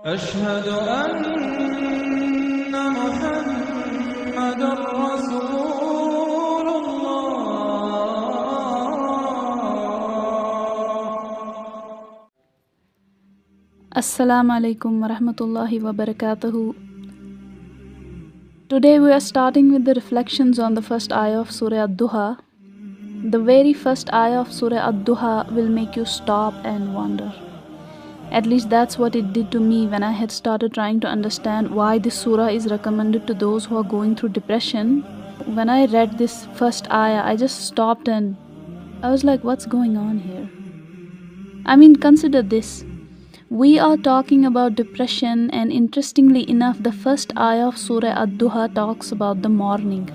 أشهد أن محمد رسول الله. Assalamu alaikum wa rahmatullahi wa barakatuhu. Today we are starting with the reflections on the first ayah of Surah Ad-Duha. The very first ayah of Surah Ad-Duha will make you stop and wonder. At least that's what it did to me when I had started trying to understand why this surah is recommended to those who are going through depression. When I read this first ayah, I just stopped and I was like, what's going on here? I mean, consider this. We are talking about depression, and interestingly enough, the first ayah of Surah Ad-Duha talks about the morning.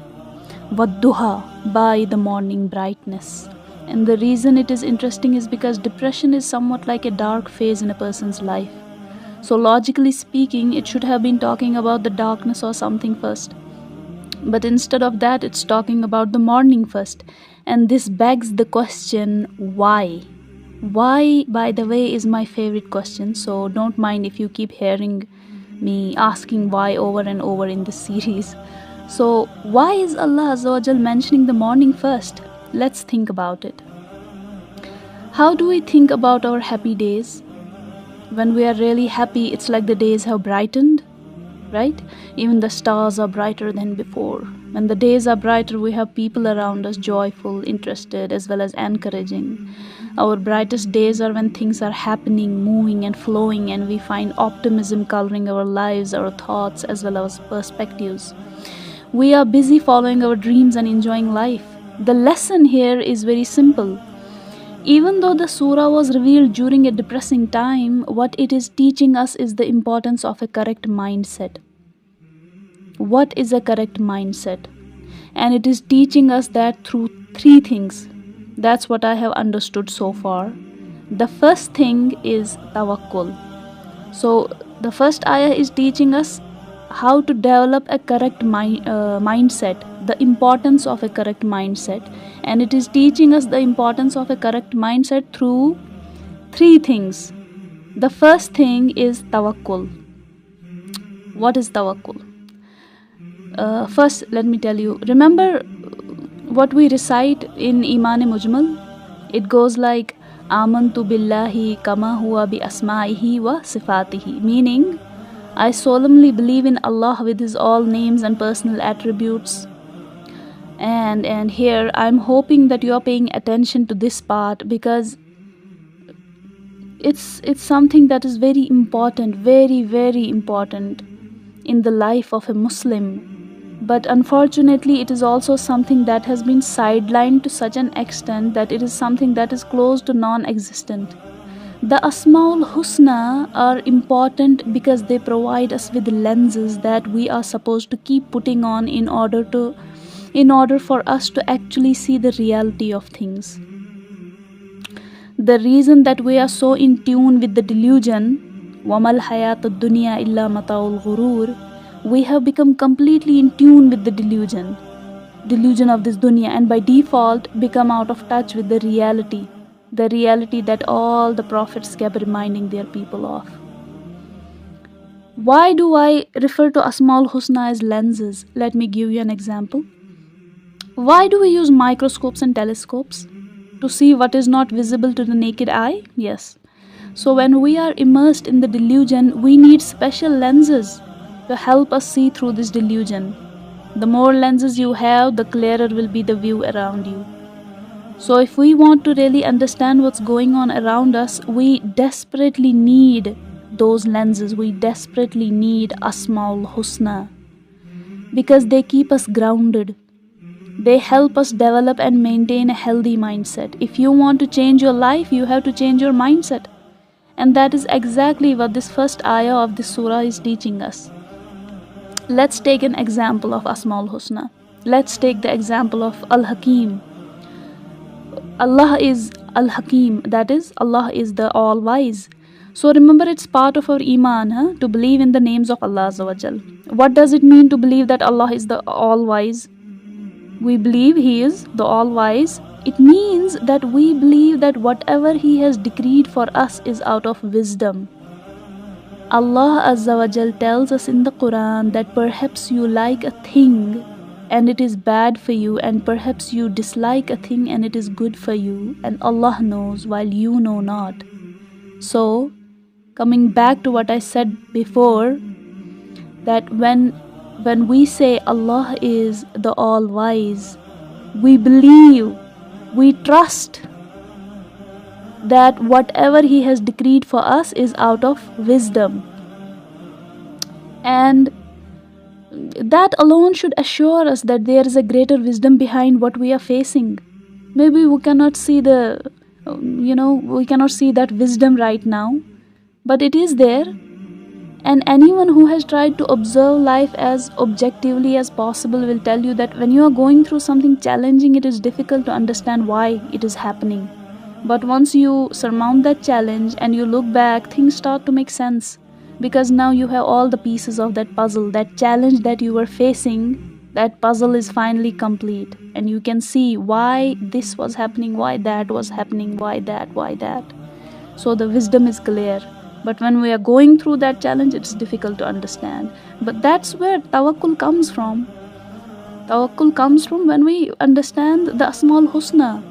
Wad-duha, by the morning brightness. And the reason it is interesting is because depression is somewhat like a dark phase in a person's life. So logically speaking, it should have been talking about the darkness or something first. But instead of that, it's talking about the morning first. And this begs the question, why? Why, by the way, is my favorite question. So don't mind if you keep hearing me asking why over and over in this series. So why is Allah Azza wa Jal mentioning the morning first? Let's think about it. How do we think about our happy days? When we are really happy, it's like the days have brightened, right? Even the stars are brighter than before. When the days are brighter, we have people around us joyful, interested, as well as encouraging. Our brightest days are when things are happening, moving and flowing, and we find optimism coloring our lives, our thoughts, as well as perspectives. We are busy following our dreams and enjoying life. The lesson here is very simple. Even though the surah was revealed during a depressing time, what it is teaching us is the importance of a correct mindset. What is a correct mindset? And it is teaching us that through three things. That's what I have understood so far. The first thing is tawakkul. So the first ayah is teaching us how to develop a correct mindset, the importance of a correct mindset. And it is teaching us the importance of a correct mindset through three things. The first thing is tawakkul. What is tawakkul? First, let me tell you. Remember what we recite in Iman Mujmal? It goes like, Amantu billahi kama huwa bi asma'ihi wa sifatihi. Meaning, I solemnly believe in Allah with His all names and personal attributes. And here I'm hoping that you are paying attention to this part, because it's something that is very important, very, very important in the life of a Muslim. But unfortunately, it is also something that has been sidelined to such an extent that it is something that is close to non-existent. The Asmaul Husna are important because they provide us with lenses that we are supposed to keep putting on in order for us to actually see the reality of things. The reason that we are so in tune with the delusion, وَمَا الْحَيَاةُ الدُّنْيَا إِلَّا مَتَاعُ الْغُرُورِ, we have become completely in tune with the delusion of this dunya, and by default become out of touch with the reality that all the prophets kept reminding their people of. Why do I refer to Asmaul Husna as lenses? Let me give you an example. Why do we use microscopes and telescopes? To see what is not visible to the naked eye? Yes. So when we are immersed in the delusion, we need special lenses to help us see through this delusion. The more lenses you have, the clearer will be the view around you. So if we want to really understand what's going on around us, we desperately need those lenses. We desperately need Asmaul Husna, because they keep us grounded. They help us develop and maintain a healthy mindset. If you want to change your life, you have to change your mindset. And that is exactly what this first ayah of this surah is teaching us. Let's take an example of Asmaul Husna. Let's take the example of Al-Hakim. Allah is Al-Hakim, that is, Allah is the All-Wise. So remember, it's part of our Iman to believe in the names of Allah Azza wa Jal. What does it mean to believe that Allah is the All-Wise? We believe He is the All-Wise. It means that we believe that whatever He has decreed for us is out of wisdom. Allah Azza wa Jal tells us in the Quran that perhaps you like a thing and it is bad for you, and perhaps you dislike a thing and it is good for you, and Allah knows while you know not. So, coming back to what I said before, that when we say Allah is the all-wise, we believe, we trust that whatever He has decreed for us is out of wisdom. And that alone should assure us that there is a greater wisdom behind what we are facing. Maybe we cannot see we cannot see that wisdom right now, but it is there. And anyone who has tried to observe life as objectively as possible will tell you that when you are going through something challenging, it is difficult to understand why it is happening. But once you surmount that challenge and you look back, things start to make sense. Because now you have all the pieces of that puzzle. That challenge that you were facing, that puzzle is finally complete. And you can see why this was happening, why that was happening, why that. So the wisdom is clear. But when we are going through that challenge, it's difficult to understand. But that's where tawakkul comes from. Tawakkul comes from when we understand the Asmaul Husna.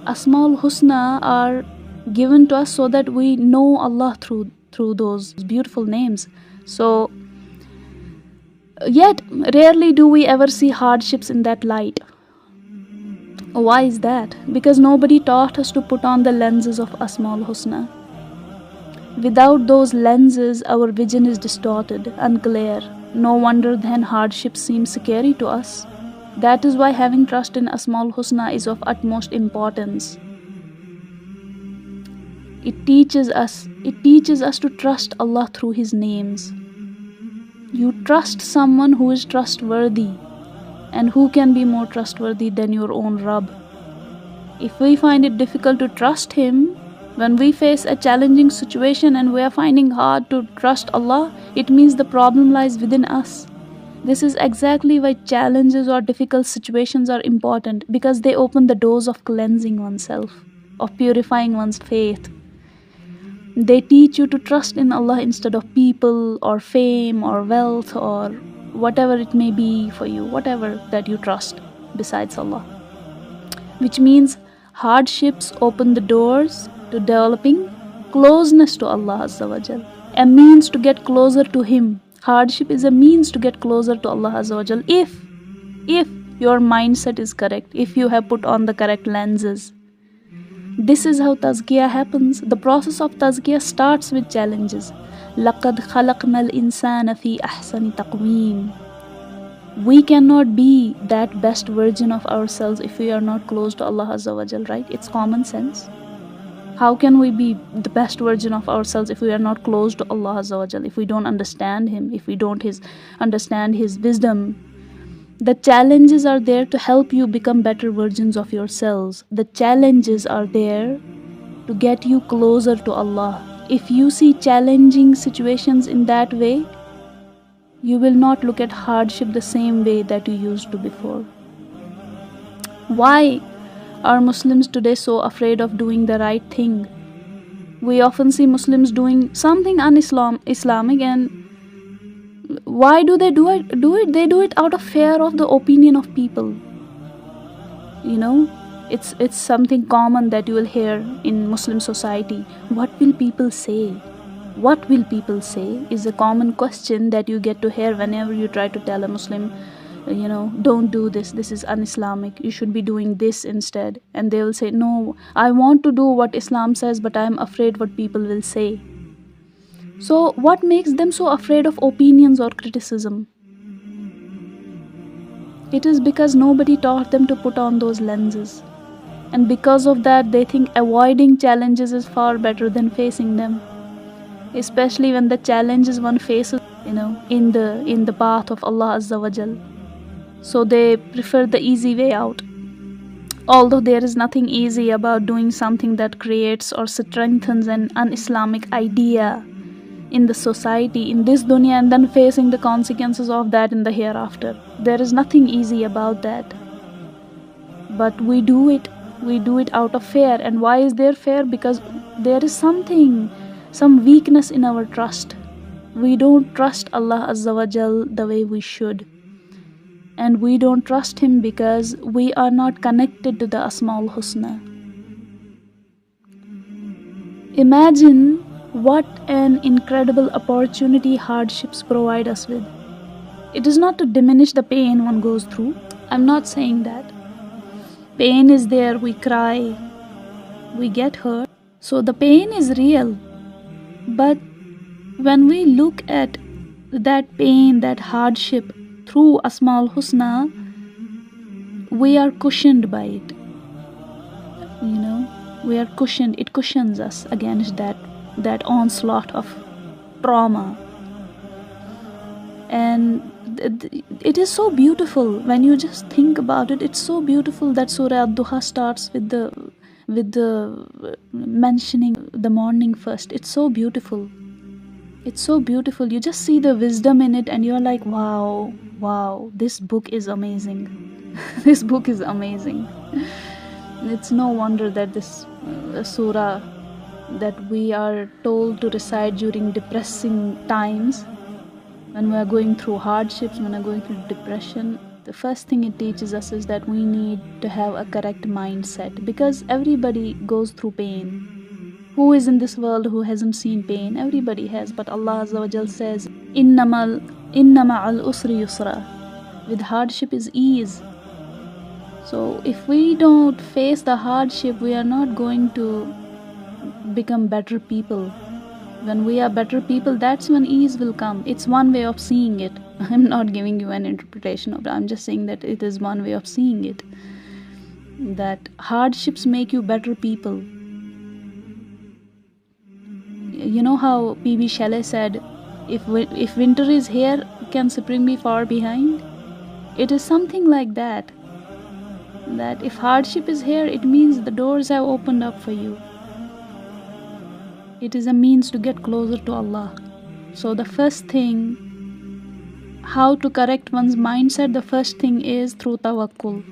Asmaul Husna are given to us so that we know Allah through those beautiful names. So, yet rarely do we ever see hardships in that light. Why is that? Because nobody taught us to put on the lenses of Asmaul Husna. Without those lenses, our vision is distorted, unclear. No wonder then hardships seem scary to us. That is why having trust in Asmaul Husna is of utmost importance. It teaches us to trust Allah through His names. You trust someone who is trustworthy, and who can be more trustworthy than your own Rabb? If we find it difficult to trust Him, when we face a challenging situation and we are finding hard to trust Allah, it means the problem lies within us. This is exactly why challenges or difficult situations are important, because they open the doors of cleansing oneself, of purifying one's faith. They teach you to trust in Allah instead of people or fame or wealth or whatever it may be for you, whatever that you trust besides Allah. Which means hardships open the doors to developing closeness to Allah Azza wa Jal, a means to get closer to Him. Hardship is a means to get closer to Allah Azza wa Jal if your mindset is correct, if you have put on the correct lenses. This is how tazkiyah happens. The process of tazkiyah starts with challenges. لَقَدْ خَلَقْنَا الْإِنسَانَ فِي أَحْسَنِ تَقْوِيمٍ. We cannot be that best version of ourselves if we are not close to Allah Azza wa Jal, right? It's common sense. How can we be the best version of ourselves if we are not close to Allah Azza wa Jal, if we don't understand Him, if we don't understand His wisdom? The challenges are there to help you become better versions of yourselves. The challenges are there to get you closer to Allah. If you see challenging situations in that way, you will not look at hardship the same way that you used to before. Why are Muslims today so afraid of doing the right thing? We often see Muslims doing something un-Islamic, and why do they do it? They do it out of fear of the opinion of people. It's something common that you will hear in Muslim society. What will people say? What will people say is a common question that you get to hear whenever you try to tell a Muslim, don't do this, this is un-Islamic, you should be doing this instead. And they will say, no, I want to do what Islam says, but I am afraid what people will say. So what makes them so afraid of opinions or criticism? It is because nobody taught them to put on those lenses. And because of that, they think avoiding challenges is far better than facing them. Especially when the challenges one faces, in the path of Allah Azza wa Jal. So they prefer the easy way out. Although there is nothing easy about doing something that creates or strengthens an un-Islamic idea in the society, in this dunya, and then facing the consequences of that in the hereafter. There is nothing easy about that. But we do it out of fear. And why is there fear? Because there is some weakness in our trust. we don't trust Allah Azza wa Jal the way we should. And we don't trust Him because we are not connected to the Asmaul Husna. Imagine what an incredible opportunity hardships provide us with. It is not to diminish the pain one goes through. I'm not saying that. Pain is there, we cry, we get hurt. So the pain is real. But when we look at that pain, that hardship through Asmaul Husna, we are cushioned by it. We are cushioned. It cushions us against that onslaught of trauma. And it is so beautiful when you just think about it. It's so beautiful that Surah Ad-Duha starts with the mentioning the morning first. It's so beautiful. It's so beautiful. You just see the wisdom in it and you're like, wow, this book is amazing. This book is amazing. It's no wonder that this surah that we are told to recite during depressing times, when we are going through hardships, when we are going through depression, the first thing it teaches us is that we need to have a correct mindset, because everybody goes through pain. Who is in this world who hasn't seen pain? Everybody has, but Allah Azza wa Jal says, Inna ma'al usri yusra. With hardship is ease. So if we don't face the hardship, we are not going to become better people. When we are better people, that's when ease will come. It's one way of seeing it. I'm not giving you an interpretation of it. I'm just saying that it is one way of seeing it. That hardships make you better people. You know how P.B. Shelley said, if winter is here, can spring be far behind? It is something like that. That if hardship is here, it means the doors have opened up for you. It is a means to get closer to Allah. So the first thing, how to correct one's mindset, the first thing is through tawakkul.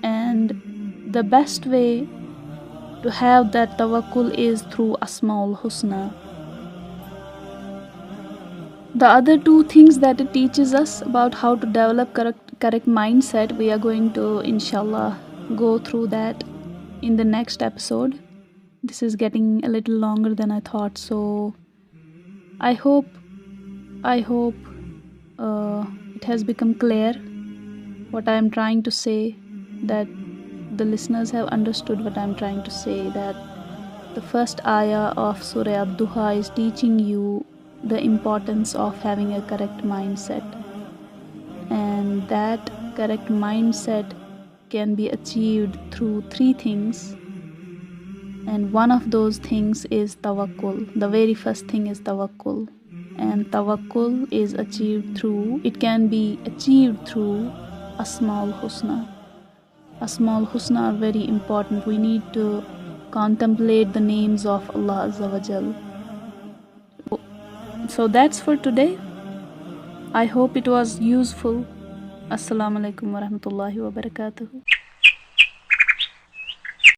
And the best way to have that tawakkul is through Asmaul Husna. The other two things that it teaches us about how to develop correct mindset, we are going to, inshallah, go through that in the next episode. This is getting a little longer than I thought, so I hope it has become clear what I am trying to say, that the listeners have understood what I am trying to say, that the first ayah of Surah Ad-Duha is teaching you the importance of having a correct mindset, and that correct mindset can be achieved through three things, and one of those things is tawakkul. The very first thing is tawakkul, and tawakkul is it can be achieved through Asmaul Husna. Asmaul Husna are very important. We need to contemplate the names of Allah Azza wa Jal. So that's for today. I hope it was useful. Assalamu alaikum wa rahmatullahi wa barakatuh.